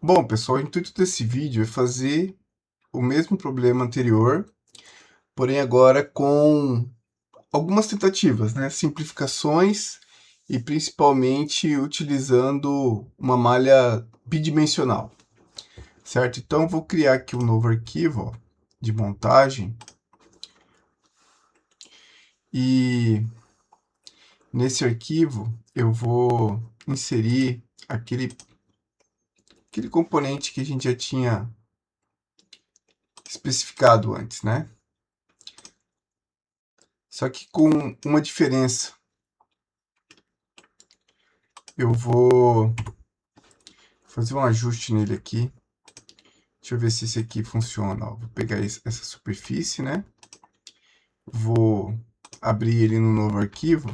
Bom, pessoal, o intuito desse vídeo é fazer o mesmo problema anterior, porém agora com algumas tentativas, né? Simplificações e principalmente utilizando uma malha bidimensional, certo? Então eu vou criar aqui um novo arquivo, ó, de montagem e nesse arquivo eu vou inserir aquele componente que a gente já tinha especificado antes, né? Só que com uma diferença. Eu vou fazer um ajuste nele aqui. Deixa eu ver se esse aqui funciona. Ó, vou pegar essa superfície, né? Vou abrir ele no novo arquivo.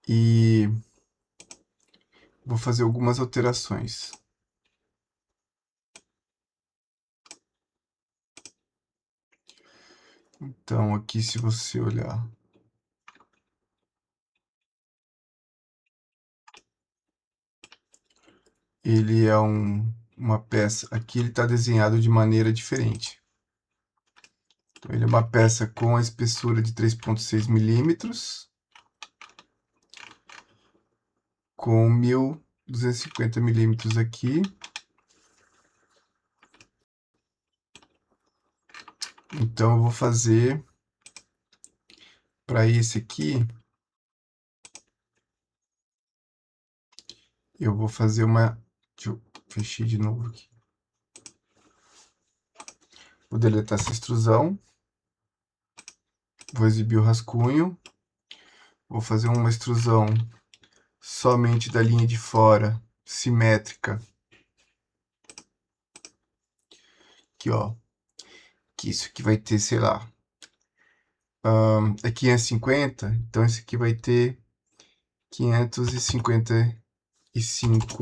E vou fazer algumas alterações. Então, aqui, se você olhar, ele é uma peça. Aqui ele está desenhado de maneira diferente. Então, ele é uma peça com a espessura de 3,6 milímetros, com 1.250 milímetros aqui. Então, eu vou fazer para esse aqui. Eu vou fazer uma... Deixa eu fechar de novo aqui. Vou deletar essa extrusão. Vou exibir o rascunho. Vou fazer uma extrusão somente da linha de fora, simétrica. Aqui, ó. Que isso aqui vai ter, sei lá... é 550, então esse aqui vai ter 555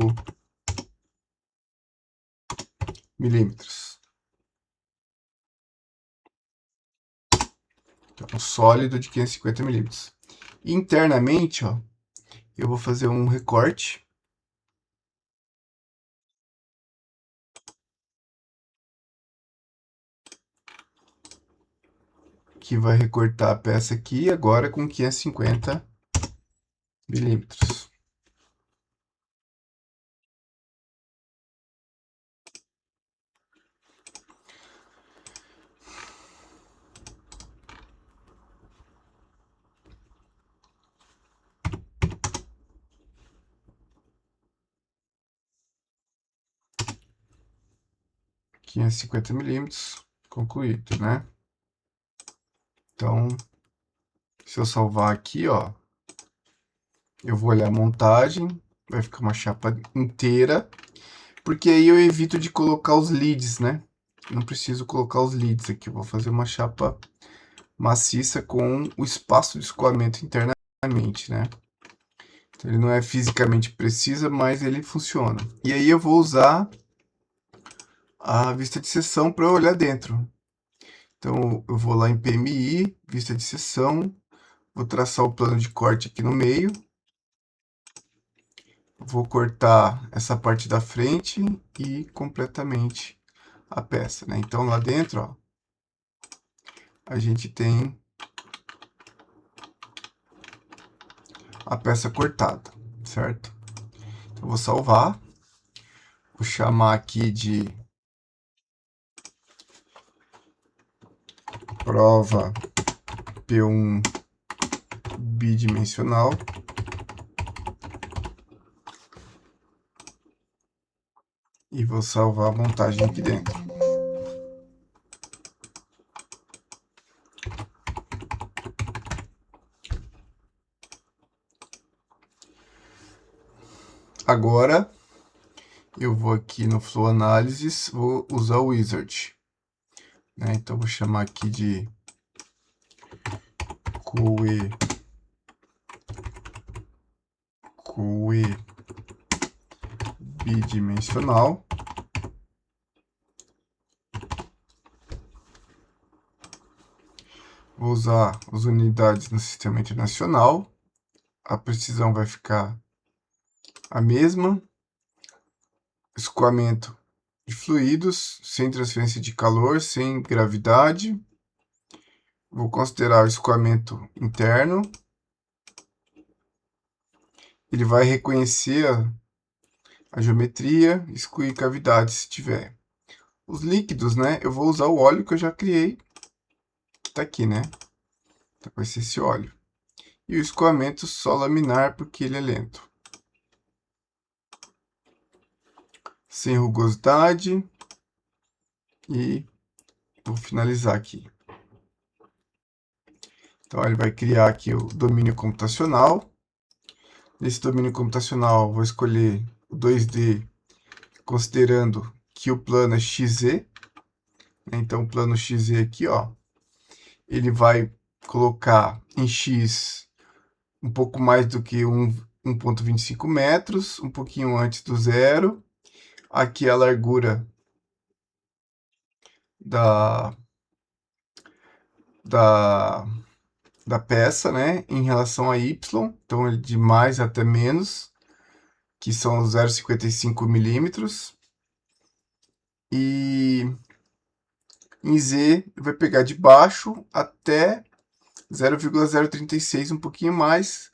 milímetros. Então, um sólido de 550 milímetros. Internamente, ó, eu vou fazer um recorte. Que vai recortar a peça aqui agora com 550 milímetros. milímetros, concluído, né? Então, se eu salvar aqui, ó, eu vou olhar a montagem, vai ficar uma chapa inteira, porque aí eu evito de colocar os leads, né? Não preciso colocar os leads aqui, eu vou fazer uma chapa maciça com o espaço de escoamento internamente, né? Então, ele não é fisicamente precisa, mas ele funciona. E aí eu vou usar a vista de seção para olhar dentro. Então, eu vou lá em PMI, vista de seção, vou traçar o plano de corte aqui no meio. Vou cortar essa parte da frente e completamente a peça, né? Então, lá dentro, ó, a gente tem a peça cortada, certo? Então, vou salvar. Vou chamar aqui de prova P1 bidimensional. E vou salvar a montagem aqui dentro. Agora, eu vou aqui no Flow Analysis, vou usar o Wizard. Né? Então, vou chamar aqui de QE bidimensional. Vou usar as unidades no sistema internacional. A precisão vai ficar a mesma. escoamento de fluidos, sem transferência de calor, sem gravidade. Vou considerar o escoamento interno. Ele vai reconhecer a geometria, excluir cavidades se tiver. Os líquidos, né? Eu vou usar o óleo que eu já criei, que tá aqui, né? Então vai ser esse óleo. E o escoamento só laminar, porque ele é lento. Sem rugosidade. E vou finalizar aqui. Então ele vai criar aqui o domínio computacional. Nesse domínio computacional, vou escolher o 2D, considerando que o plano é XZ. Então, o plano XZ aqui, ó, ele vai colocar em X um pouco mais do que 1,25 metros, um pouquinho antes do zero. Aqui a largura da peça, né, em relação a Y, então ele de mais até menos, que são 0,55 milímetros. E em Z vai pegar de baixo até 0,036, um pouquinho mais.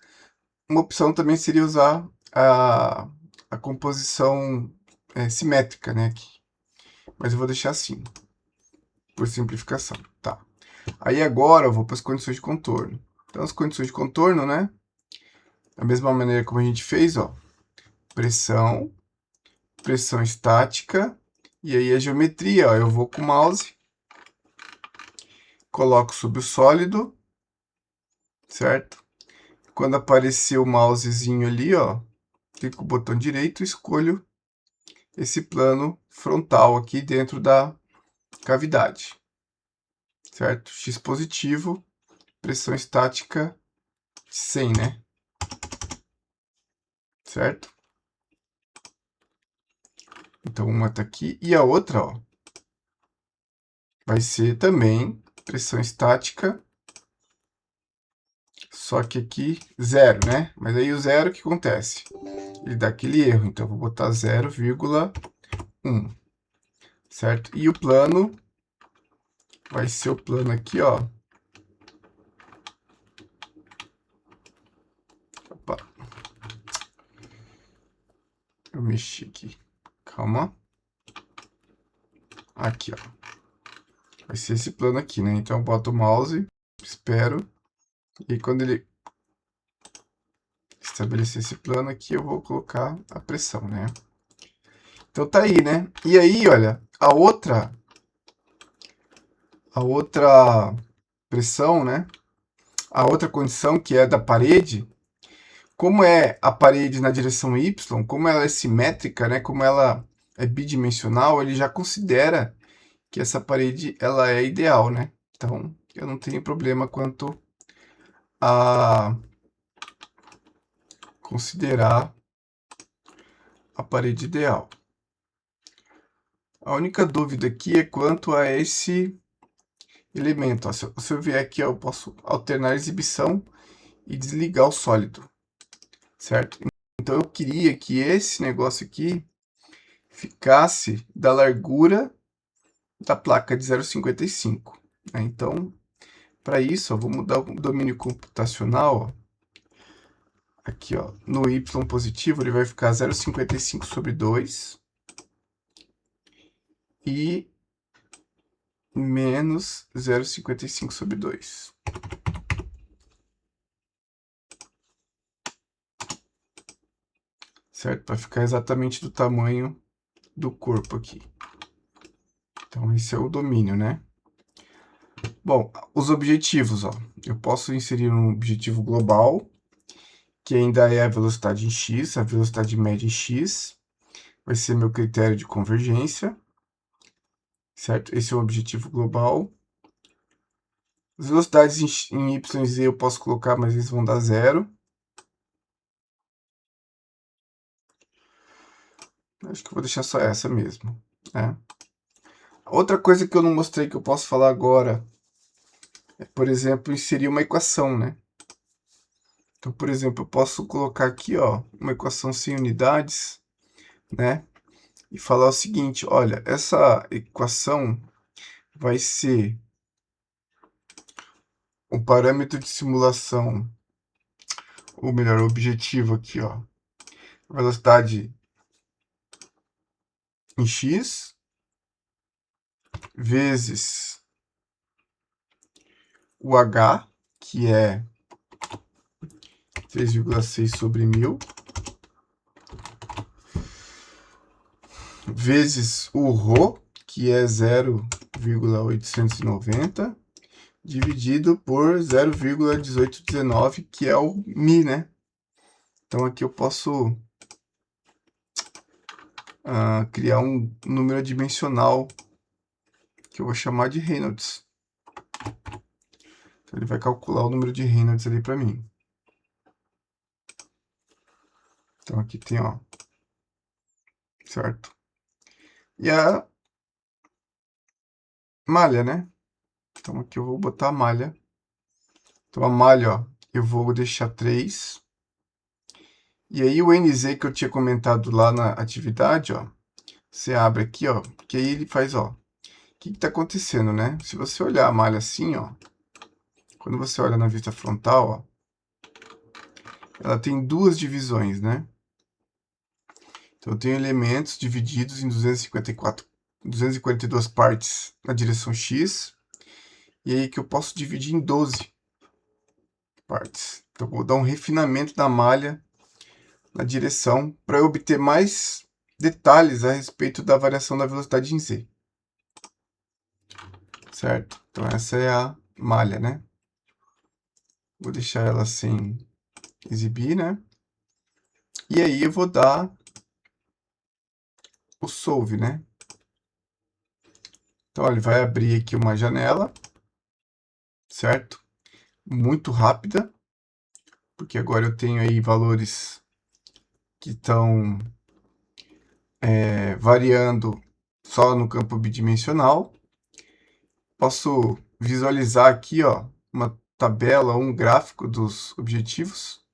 Uma opção também seria usar a composição simétrica, né, aqui. Mas eu vou deixar assim, por simplificação, tá? Aí agora eu vou para as condições de contorno. Então as condições de contorno, né, da mesma maneira como a gente fez, ó, pressão, pressão estática, e aí a geometria, ó, eu vou com o mouse, coloco sobre o sólido, certo? Quando aparecer o mousezinho ali, ó, clico com o botão direito e escolho esse plano frontal aqui dentro da cavidade, certo? X positivo, pressão estática 100, né? Certo? Então uma tá aqui e a outra, ó, vai ser também pressão estática, só que aqui 0, né? Mas aí o 0, o que acontece? Ele dá aquele erro, então eu vou botar 0,1, certo? E o plano vai ser o plano aqui, ó. Opa. Eu mexi aqui. Calma. Aqui, ó. Vai ser esse plano aqui, né? Então eu boto o mouse, espero. E quando ele estabelecer esse plano aqui, eu vou colocar a pressão, né? Então tá aí, né? E aí, olha, a outra pressão, né? A outra condição, que é da parede, como é a parede na direção Y, como ela é simétrica, né? Como ela é bidimensional, ele já considera que essa parede ela é ideal, né? Então, eu não tenho problema quanto a considerar a parede ideal. A única dúvida aqui é quanto a esse elemento. Ó, se eu vier aqui, ó, eu posso alternar a exibição e desligar o sólido, certo? Então eu queria que esse negócio aqui ficasse da largura da placa de 0,55. Né? Então, para isso, eu vou mudar o domínio computacional. Ó. Aqui, ó, no y positivo, ele vai ficar 0,55 sobre 2 e menos 0,55 sobre 2. Certo? Para ficar exatamente do tamanho do corpo aqui. Então, esse é o domínio, né? Bom, os objetivos, ó. Eu posso inserir um objetivo global, que ainda é a velocidade em x, a velocidade média em x. Vai ser meu critério de convergência, certo? Esse é o objetivo global. As velocidades em y e z eu posso colocar, mas eles vão dar 0. Acho que eu vou deixar só essa mesmo, né? Outra coisa que eu não mostrei que eu posso falar agora é, por exemplo, inserir uma equação, né? Então, por exemplo, eu posso colocar aqui, ó, uma equação sem unidades, né? e falar o seguinte, olha, essa equação vai ser um parâmetro de simulação, ou melhor, o objetivo aqui, ó, velocidade em x vezes o h, que é 3,6 sobre 1000, vezes o ρ, que é 0,890, dividido por 0,1819, que é o μ, né? Então aqui eu posso criar um número dimensional que eu vou chamar de Reynolds. Então ele vai calcular o número de Reynolds ali para mim. Então aqui tem, ó, certo? E a malha, né? Então aqui eu vou botar a malha. Então a malha, ó, eu vou deixar 3. E aí o NZ que eu tinha comentado lá na atividade, ó, você abre aqui, ó, que aí ele faz, ó, o que está acontecendo, né? Se você olhar a malha assim, ó, quando você olha na vista frontal, ó, ela tem duas divisões, né? Então eu tenho elementos divididos em 242 partes na direção X, e aí que eu posso dividir em 12 partes. Então eu vou dar um refinamento da malha na direção para eu obter mais detalhes a respeito da variação da velocidade em Z. Certo? Então essa é a malha, né? Vou deixar ela sem exibir, né? E aí eu vou dar o solve, né? Então ele vai abrir aqui uma janela, certo? Muito rápida, porque agora eu tenho aí valores que estão variando só no campo bidimensional. Posso visualizar aqui, ó, uma tabela, um gráfico dos objetivos,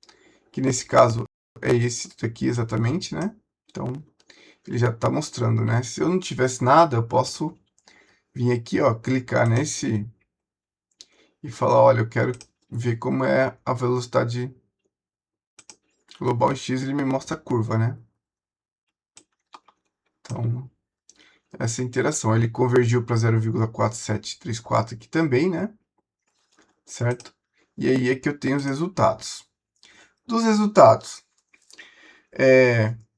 que nesse caso é esse aqui exatamente, né? Então, ele já está mostrando, né? Se eu não tivesse nada, eu posso vir aqui, ó, clicar nesse e falar, olha, eu quero ver como é a velocidade global em x, ele me mostra a curva, né? Então, essa interação, ele convergiu para 0,4734 aqui também, né? Certo? E aí é que eu tenho os resultados. Dos resultados,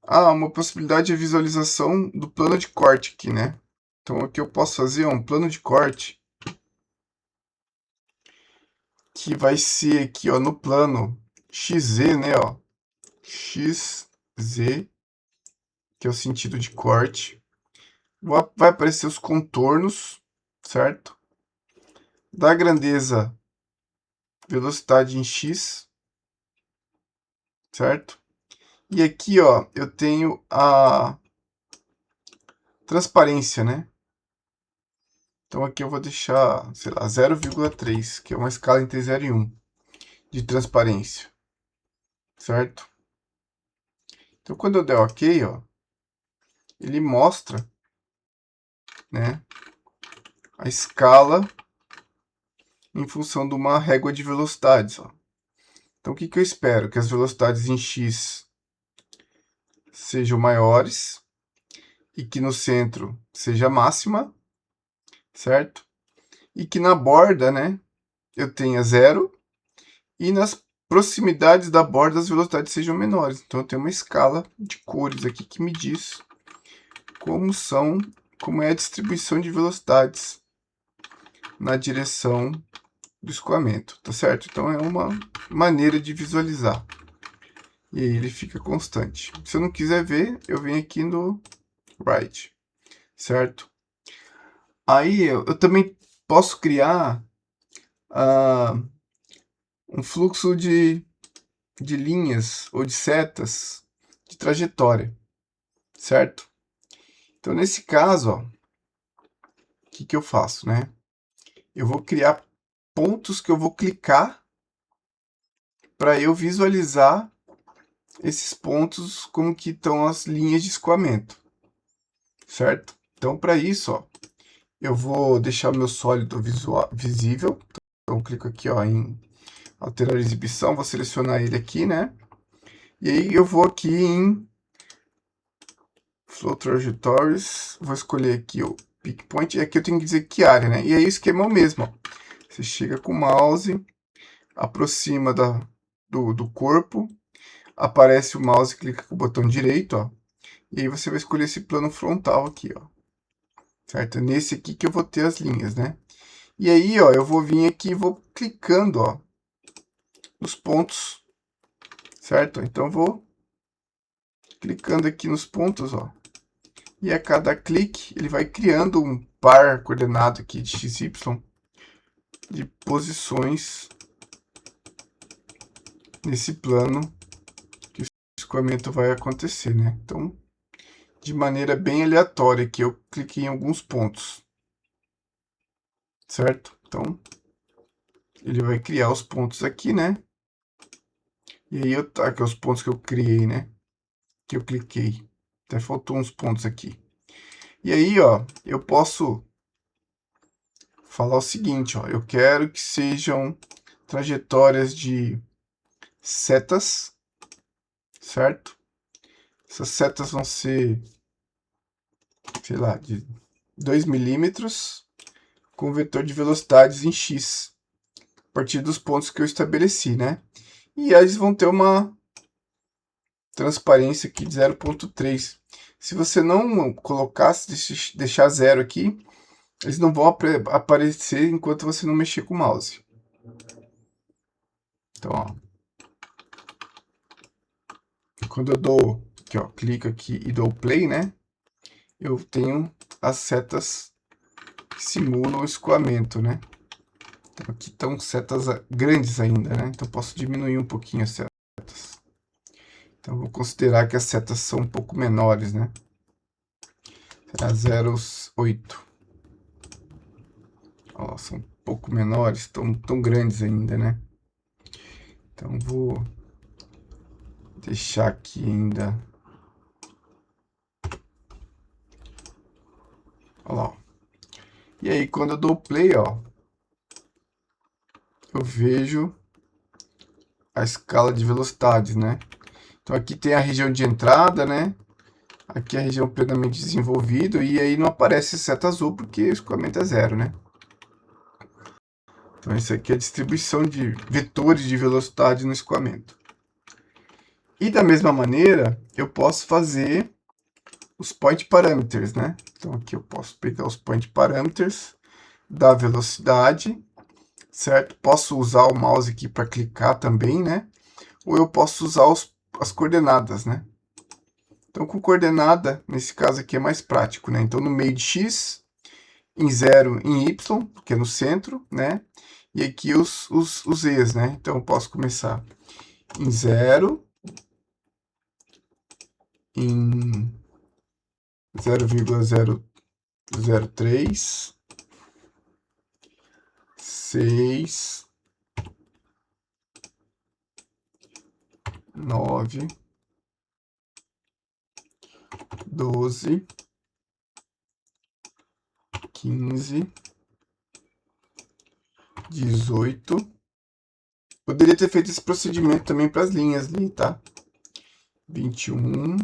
uma possibilidade é a visualização do plano de corte aqui, né? Então, o que eu posso fazer é um plano de corte que vai ser aqui, ó, no plano XZ, né, ó, XZ, que é o sentido de corte. Vai aparecer os contornos, certo? Da grandeza, velocidade em X, certo? E aqui, ó, eu tenho a transparência, né? Então aqui eu vou deixar, sei lá, 0,3, que é uma escala entre 0 e 1 de transparência, certo? Então quando eu der OK, ó, ele mostra, né, a escala em função de uma régua de velocidades, ó. Então o que eu espero? Que as velocidades em x sejam maiores e que no centro seja máxima, certo? E que na borda, né, eu tenha 0 e nas proximidades da borda as velocidades sejam menores. Então eu tenho uma escala de cores aqui que me diz como é a distribuição de velocidades na direção do escoamento, tá certo? Então é uma maneira de visualizar. E aí ele fica constante. Se eu não quiser ver, eu venho aqui no write, certo? Aí eu também posso criar um fluxo de linhas ou de setas de trajetória, certo? Então, nesse caso, ó, o que eu faço, né? Eu vou criar pontos que eu vou clicar para eu visualizar esses pontos como que estão as linhas de escoamento, certo? Então, para isso, ó, eu vou deixar o meu sólido visível. Então, eu clico aqui, ó, em alterar a exibição, vou selecionar ele aqui, né? E aí eu vou aqui em Flow Trajectories, vou escolher aqui o Pick Point, e aqui eu tenho que dizer que área, né? E aí o esquema é o mesmo, ó. Você chega com o mouse, aproxima do corpo, aparece o mouse, clica com o botão direito, ó. E aí você vai escolher esse plano frontal aqui, ó. Certo? É nesse aqui que eu vou ter as linhas, né? E aí, ó, eu vou vir aqui e vou clicando, ó, nos pontos, certo? Então eu vou clicando aqui nos pontos, ó. E a cada clique, ele vai criando um par coordenado aqui de XY de posições nesse plano que o escoamento vai acontecer, né? Então, de maneira bem aleatória aqui, eu cliquei em alguns pontos, certo? Então, ele vai criar os pontos aqui, né? E aí, aqui os pontos que eu criei, né? Que eu cliquei. Até faltou uns pontos aqui. E aí, ó, eu posso falar o seguinte, ó, eu quero que sejam trajetórias de setas, certo? Essas setas vão ser, sei lá, de 2 milímetros com vetor de velocidades em x, a partir dos pontos que eu estabeleci, né? E eles vão ter uma transparência aqui de 0,3. Se você não colocasse, deixar zero aqui, eles não vão aparecer enquanto você não mexer com o mouse. Então, ó, quando eu dou aqui, ó, clico aqui e dou play, né? Eu tenho as setas que simulam o escoamento, né? Então, aqui estão setas grandes ainda, né? Então posso diminuir um pouquinho as setas. Então vou considerar que as setas são um pouco menores, né? Será 0,8. Ó, são um pouco menores, tão grandes ainda, né? Então vou deixar aqui ainda. Olha lá, ó. E aí quando eu dou play, ó, eu vejo a escala de velocidades, né? Então aqui tem a região de entrada, né? Aqui é a região plenamente desenvolvido e aí não aparece seta azul porque o escoamento é zero, né? Então isso aqui é a distribuição de vetores de velocidade no escoamento. E da mesma maneira, eu posso fazer os point parameters, né? Então aqui eu posso pegar os point parameters da velocidade, certo? Posso usar o mouse aqui para clicar também, né? Ou eu posso usar as coordenadas, né? Então com coordenada, nesse caso aqui é mais prático, né? Então no meio de x, em 0 em y, que é no centro, né? E aqui os e's, né? Então eu posso começar em 0, em 0,003, 6, 9, 12, 15, 18. Poderia ter feito esse procedimento também para as linhas ali, tá? 21,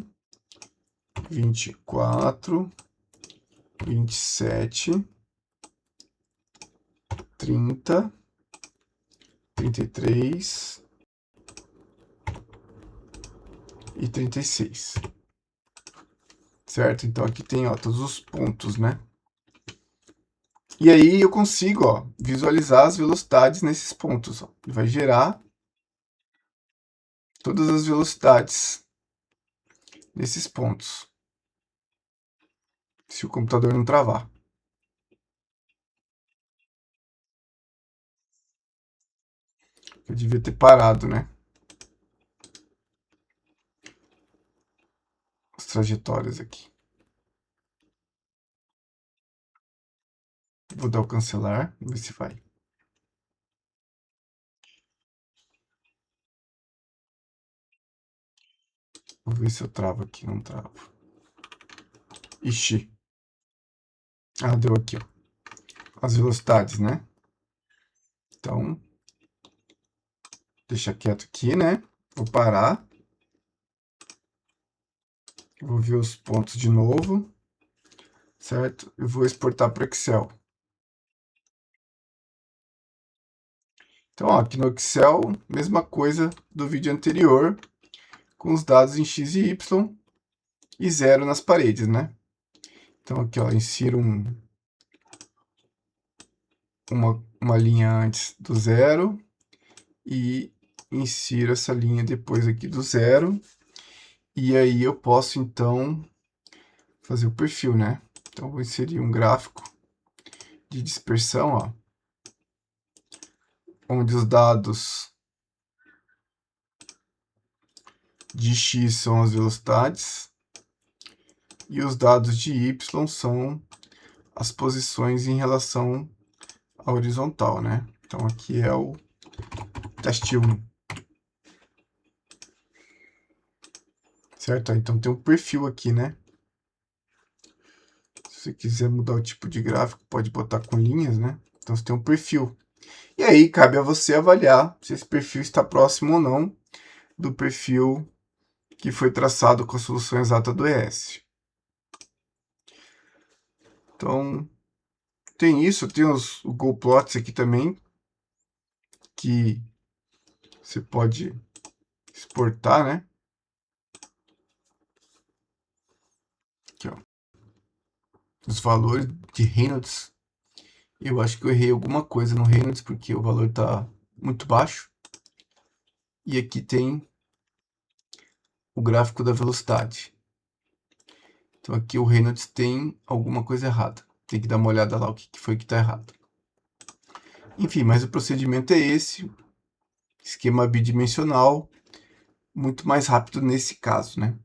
24, 27, 30, 33 e 36. Certo? Então aqui tem, ó, todos os pontos, né? E aí eu consigo, ó, visualizar as velocidades nesses pontos, ó. Ele vai gerar todas as velocidades nesses pontos, se o computador não travar. Eu devia ter parado, né? As trajetórias aqui. Vou dar o cancelar e ver se vai. Vou ver se eu travo aqui, não travo. Ixi. Ah, deu aqui, ó. As velocidades, né? Então, deixa quieto aqui, né? Vou parar. Vou ver os pontos de novo, certo? E vou exportar para Excel. Então, ó, aqui no Excel, mesma coisa do vídeo anterior, com os dados em X e Y e 0 nas paredes, né? Então, aqui, ó, insiro uma linha antes do 0 e insiro essa linha depois aqui do 0. E aí eu posso, então, fazer o perfil, né? Então, vou inserir um gráfico de dispersão, ó, onde os dados de X são as velocidades e os dados de Y são as posições em relação à horizontal, né? Então, aqui é o teste 1. Certo? Então, tem um perfil aqui, né? Se você quiser mudar o tipo de gráfico, pode botar com linhas, né? Então, você tem um perfil. E aí, cabe a você avaliar se esse perfil está próximo ou não do perfil que foi traçado com a solução exata do ES. Então, tem isso, tem o GoPlots aqui também, que você pode exportar, né? Aqui, ó. Os valores de Reynolds. Eu acho que eu errei alguma coisa no Reynolds, porque o valor está muito baixo. E aqui tem o gráfico da velocidade. Então aqui o Reynolds tem alguma coisa errada. Tem que dar uma olhada lá o que foi que está errado. Enfim, mas o procedimento é esse. Esquema bidimensional, muito mais rápido nesse caso, né?